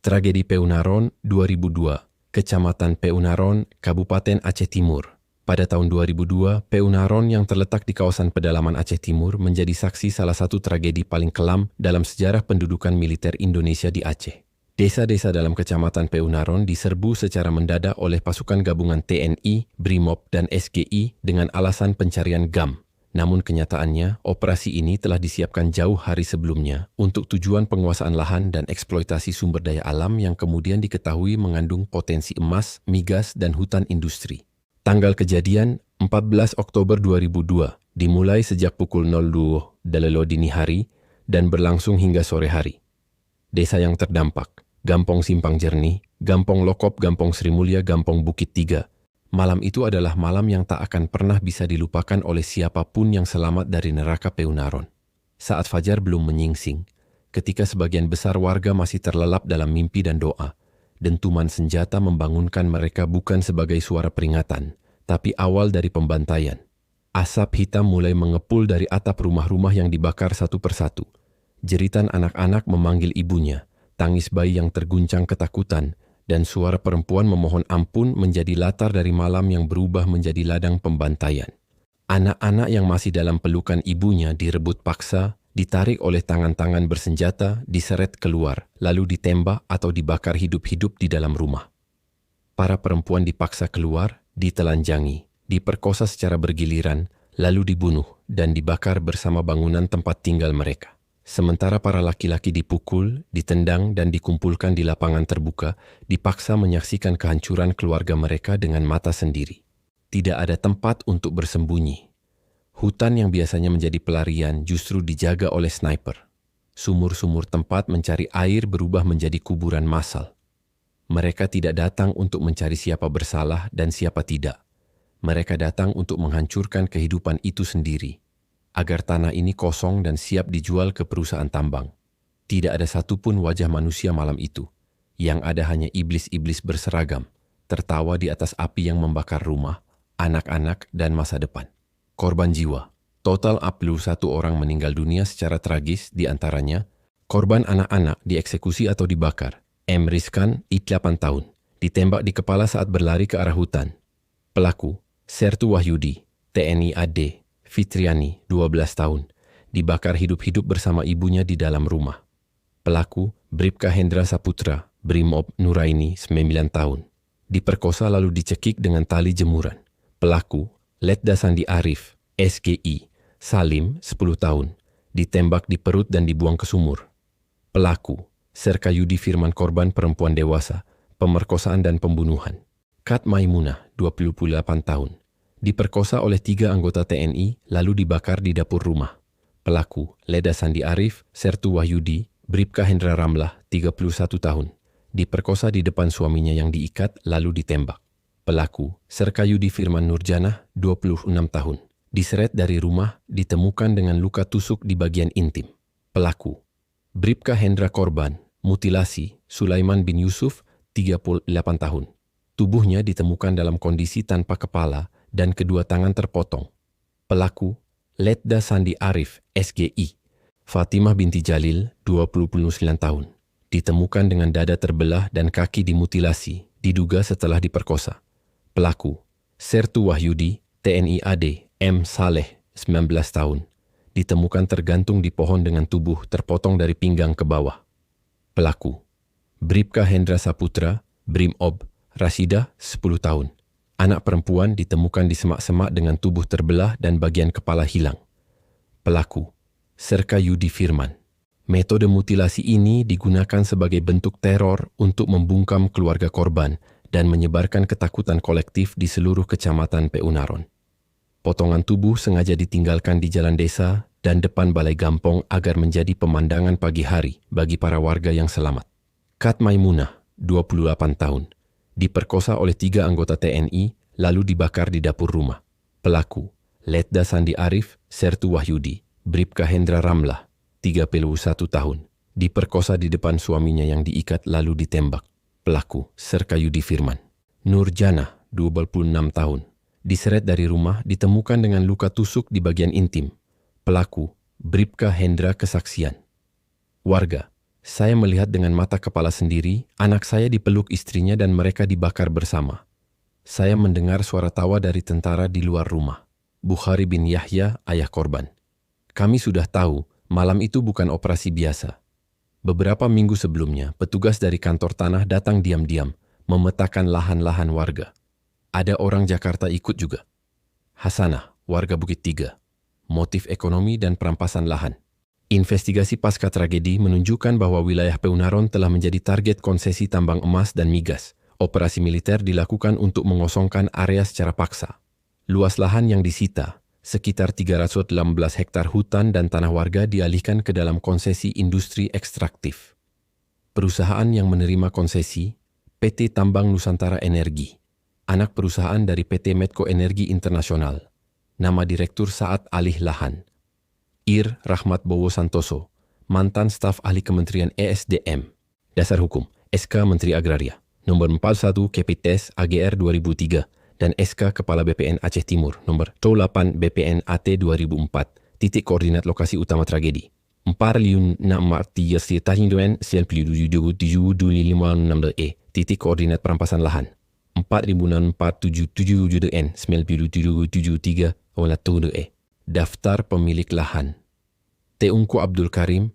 Tragedi Peunaron 2002, Kecamatan Peunaron, Kabupaten Aceh Timur. Pada tahun 2002, Peunaron yang terletak di kawasan pedalaman Aceh Timur menjadi saksi salah satu tragedi paling kelam dalam sejarah pendudukan militer Indonesia di Aceh. Desa-desa dalam Kecamatan Peunaron diserbu secara mendadak oleh pasukan gabungan TNI, Brimob, dan SGI dengan alasan pencarian GAM. Namun kenyataannya, operasi ini telah disiapkan jauh hari sebelumnya untuk tujuan penguasaan lahan dan eksploitasi sumber daya alam yang kemudian diketahui mengandung potensi emas, migas, dan hutan industri. Tanggal kejadian 14 Oktober 2002 dimulai sejak pukul 02.00 dini hari dan berlangsung hingga sore hari. Desa yang terdampak: Gampong Simpang Jernih, Gampong Lokop, Gampong Sri Mulia, Gampong Bukit Tiga. Malam itu adalah malam yang tak akan pernah bisa dilupakan oleh siapapun yang selamat dari neraka Peunaron. Saat fajar belum menyingsing, ketika sebagian besar warga masih terlelap dalam mimpi dan doa, dentuman senjata membangunkan mereka bukan sebagai suara peringatan, tapi awal dari pembantaian. Asap hitam mulai mengepul dari atap rumah-rumah yang dibakar satu persatu. Jeritan anak-anak memanggil ibunya, tangis bayi yang terguncang ketakutan, dan suara perempuan memohon ampun menjadi latar dari malam yang berubah menjadi ladang pembantaian. Anak-anak yang masih dalam pelukan ibunya direbut paksa, ditarik oleh tangan-tangan bersenjata, diseret keluar, lalu ditembak atau dibakar hidup-hidup di dalam rumah. Para perempuan dipaksa keluar, ditelanjangi, diperkosa secara bergiliran, lalu dibunuh dan dibakar bersama bangunan tempat tinggal mereka. Sementara para laki-laki dipukul, ditendang, dan dikumpulkan di lapangan terbuka, dipaksa menyaksikan kehancuran keluarga mereka dengan mata sendiri. Tidak ada tempat untuk bersembunyi. Hutan yang biasanya menjadi pelarian justru dijaga oleh sniper. Sumur-sumur tempat mencari air berubah menjadi kuburan massal. Mereka tidak datang untuk mencari siapa bersalah dan siapa tidak. Mereka datang untuk menghancurkan kehidupan itu sendiri, agar tanah ini kosong dan siap dijual ke perusahaan tambang. Tidak ada satupun wajah manusia malam itu. Yang ada hanya iblis-iblis berseragam, tertawa di atas api yang membakar rumah, anak-anak, dan masa depan. Korban jiwa. Total 41 orang meninggal dunia secara tragis, di antaranya korban anak-anak dieksekusi atau dibakar. M. Rizkan, 8 tahun, ditembak di kepala saat berlari ke arah hutan. Pelaku, Sertu Wahyudi, TNI AD, Fitriani, 12 tahun, dibakar hidup-hidup bersama ibunya di dalam rumah. Pelaku, Bribka Hendra Saputra, Brimob Nuraini, 9 tahun, diperkosa lalu dicekik dengan tali jemuran. Pelaku, Letda Sandi Arif, SGI, Salim, 10 tahun, ditembak di perut dan dibuang ke sumur. Pelaku, Serka Yudi Firman, korban perempuan dewasa, pemerkosaan dan pembunuhan. Kat Maimunah, 28 tahun, diperkosa oleh 3 anggota TNI lalu dibakar di dapur rumah. Pelaku, Leda Sandi Arif, Sertu Wahyudi, Bribka Hendra Ramlah, 31 tahun, diperkosa di depan suaminya yang diikat lalu ditembak. Pelaku, Serka Yudi Firman Nurjanah, 26 tahun, diseret dari rumah, ditemukan dengan luka tusuk di bagian intim. Pelaku, Bribka Hendra korban, mutilasi, Sulaiman bin Yusuf, 38 tahun. Tubuhnya ditemukan dalam kondisi tanpa kepala dan kedua tangan terpotong. Pelaku, Letda Sandi Arif, SGI, Fatimah binti Jalil, 29 tahun, ditemukan dengan dada terbelah dan kaki dimutilasi, diduga setelah diperkosa. Pelaku, Sertu Wahyudi, TNI AD, M. Saleh, 19 tahun, ditemukan tergantung di pohon dengan tubuh terpotong dari pinggang ke bawah. Pelaku, Bribka Hendra Saputra, Brimob, Rasidah, 10 tahun. Anak perempuan ditemukan di semak-semak dengan tubuh terbelah dan bagian kepala hilang. Pelaku, Serka Yudi Firman. Metode mutilasi ini digunakan sebagai bentuk teror untuk membungkam keluarga korban dan menyebarkan ketakutan kolektif di seluruh kecamatan Peunaron. Potongan tubuh sengaja ditinggalkan di jalan desa dan depan balai gampong agar menjadi pemandangan pagi hari bagi para warga yang selamat. Kat Maimunah, 28 tahun, diperkosa oleh 3 anggota TNI lalu dibakar di dapur rumah. Pelaku, Letda Sandi Arif, Sertu Wahyudi, Bribka Hendra Ramlah, 31 tahun, diperkosa di depan suaminya yang diikat lalu ditembak. Pelaku, Serka Yudi Firman. Nurjanah, 26 tahun, diseret dari rumah, ditemukan dengan luka tusuk di bagian intim. Pelaku, Bribka Hendra kesaksian. Warga, Saya melihat dengan mata kepala sendiri, anak saya dipeluk istrinya dan mereka dibakar bersama. Saya mendengar suara tawa dari tentara di luar rumah. Bukhari bin Yahya, ayah korban. Kami sudah tahu, malam itu bukan operasi biasa. Beberapa minggu sebelumnya, petugas dari kantor tanah datang diam-diam, memetakan lahan-lahan warga. Ada orang Jakarta ikut juga. Hasanah, warga Bukit Tiga. Motif ekonomi dan perampasan lahan. Investigasi pasca tragedi menunjukkan bahwa wilayah Peunaron telah menjadi target konsesi tambang emas dan migas. Operasi militer dilakukan untuk mengosongkan area secara paksa. Luas lahan yang disita, sekitar 318 hektar hutan dan tanah warga dialihkan ke dalam konsesi industri ekstraktif. Perusahaan yang menerima konsesi, PT Tambang Nusantara Energi, anak perusahaan dari PT Medco Energi Internasional. Nama Direktur Saat Alih Lahan. Ir Rahmat Bowo Santoso, mantan staf ahli Kementerian ESDM. Dasar Hukum, SK Menteri Agraria, nomor 41 Kepites AGR 2003, dan SK Kepala BPN Aceh Timur, nomor 28 BPN AT 2004, titik koordinat lokasi utama tragedi. 4.643 titik koordinat perampasan lahan. 4.477 Daftar pemilik lahan. Teungku Abdul Karim,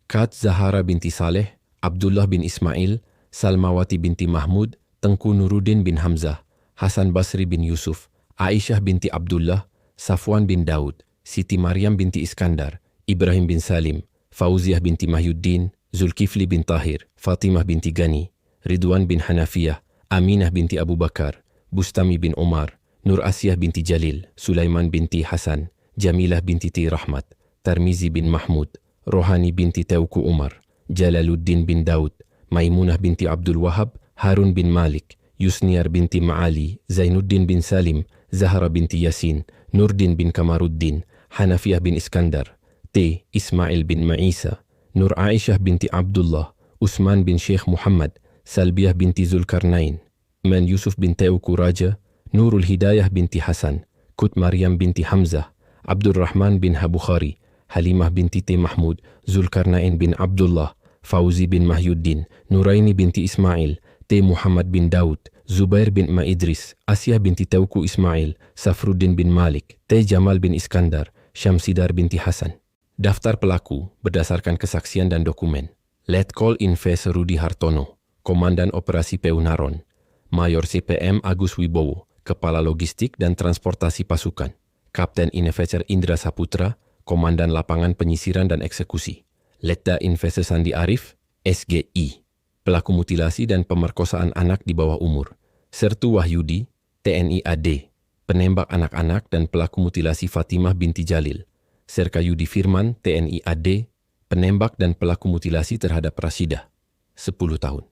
Kat Zahara binti Saleh, Abdullah bin Ismail, Salmawati binti Mahmud, Tengku Nuruddin bin Hamzah, Hasan Basri bin Yusuf, Aisyah binti Abdullah, Safwan bin Daud, Siti Maryam binti Iskandar, Ibrahim bin Salim, Fauziah binti Mahyuddin, Zulkifli bin Tahir, Fatimah binti Gani, Ridwan bin Hanafiyah, Aminah binti Abu Bakar, Bustami bin Omar, Nur Asiyah binti Jalil, Sulaiman binti Hasan, Jamilah binti Ti Rahmat, Tarmizi bin Mahmud, Rohani binti Teuku Umar, Jalaluddin bin Daud, Maimunah binti Abdul Wahab, Harun bin Malik, Yusniar binti Ma'ali, Zainuddin bin Salim, Zahra binti Yasin, Nurdin bin Kamaruddin, Hanafiyah bin Iskandar, T. Ismail bin Ma'isa, Nur Aisyah binti Abdullah, Usman bin Sheikh Muhammad, Salbiyah binti Zulkarnain, Man Yusuf bin Teuku Raja, Nurul Hidayah binti Hasan, Kut Maryam binti Hamzah, Abdul Rahman bin Habukhari, Halimah binti T. Mahmud, Zulkarnain bin Abdullah, Fauzi bin Mahyuddin, Nuraini binti Ismail, T. Muhammad bin Daud, Zubair bin Ma'idris, Asiyah binti Teuku Ismail, Safruddin bin Malik, T. Jamal bin Iskandar, Syamsidar binti Hasan. Daftar pelaku berdasarkan kesaksian dan dokumen. Letkol Inves Rudi Hartono, Komandan Operasi Peunaron. Mayor CPM Agus Wibowo, Kepala Logistik dan Transportasi Pasukan. Kapten Inefecer Indra Saputra, Komandan Lapangan Penyisiran dan Eksekusi. Letda Inves Sandi Arif, SGI. Pelaku mutilasi dan pemerkosaan anak di bawah umur. Sertu Wahyudi, TNI AD. Penembak anak-anak dan pelaku mutilasi Fatimah binti Jalil. Serkayudi Firman, TNI AD. Penembak dan pelaku mutilasi terhadap Rashidah, 10 tahun.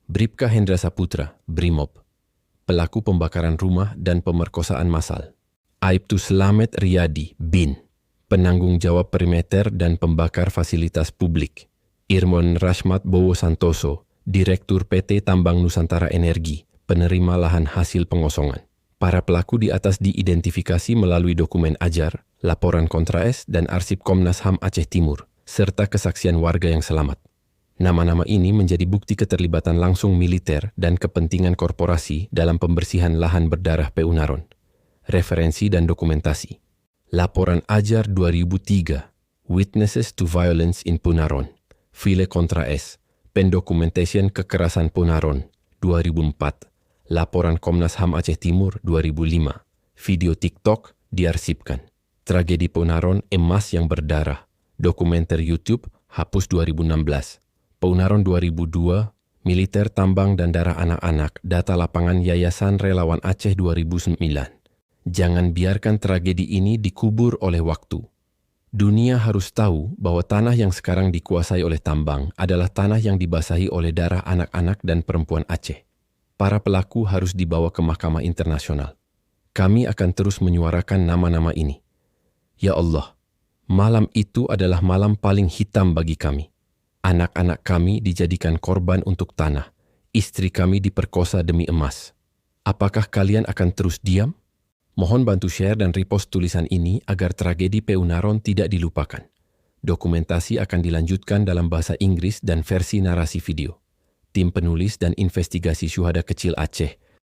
Bribka Hendra Saputra, Brimob. Pelaku pembakaran rumah dan pemerkosaan massal. Aibtu Slamet Riyadi, BIN. Penanggung jawab perimeter dan pembakar fasilitas publik. Irmon Rashmat Bowo Santoso, Direktur PT Tambang Nusantara Energi, penerima lahan hasil pengosongan. Para pelaku di atas diidentifikasi melalui dokumen ajar, laporan kontra-es dan arsip Komnas HAM Aceh Timur, serta kesaksian warga yang selamat. Nama-nama ini menjadi bukti keterlibatan langsung militer dan kepentingan korporasi dalam pembersihan lahan berdarah Peunaron. Referensi dan dokumentasi. Laporan Ajar 2003, Witnesses to Violence in Peunaron, File Kontra S, Pendokumentation Kekerasan Peunaron, 2004, Laporan Komnas HAM Aceh Timur 2005, video TikTok diarsipkan. Tragedi Peunaron emas yang berdarah, dokumenter YouTube hapus 2016. Peunaron 2002, Militer Tambang dan Darah Anak-anak, data lapangan Yayasan Relawan Aceh 2009. Jangan biarkan tragedi ini dikubur oleh waktu. Dunia harus tahu bahwa tanah yang sekarang dikuasai oleh tambang adalah tanah yang dibasahi oleh darah anak-anak dan perempuan Aceh. Para pelaku harus dibawa ke Mahkamah Internasional. Kami akan terus menyuarakan nama-nama ini. Ya Allah, malam itu adalah malam paling hitam bagi kami. Anak-anak kami dijadikan korban untuk tanah. Istri kami diperkosa demi emas. Apakah kalian akan terus diam? Mohon bantu share dan repost tulisan ini agar tragedi Peunaron tidak dilupakan. Dokumentasi akan dilanjutkan dalam bahasa Inggris dan versi narasi video. Tim penulis dan investigasi Syuhada Kecil Aceh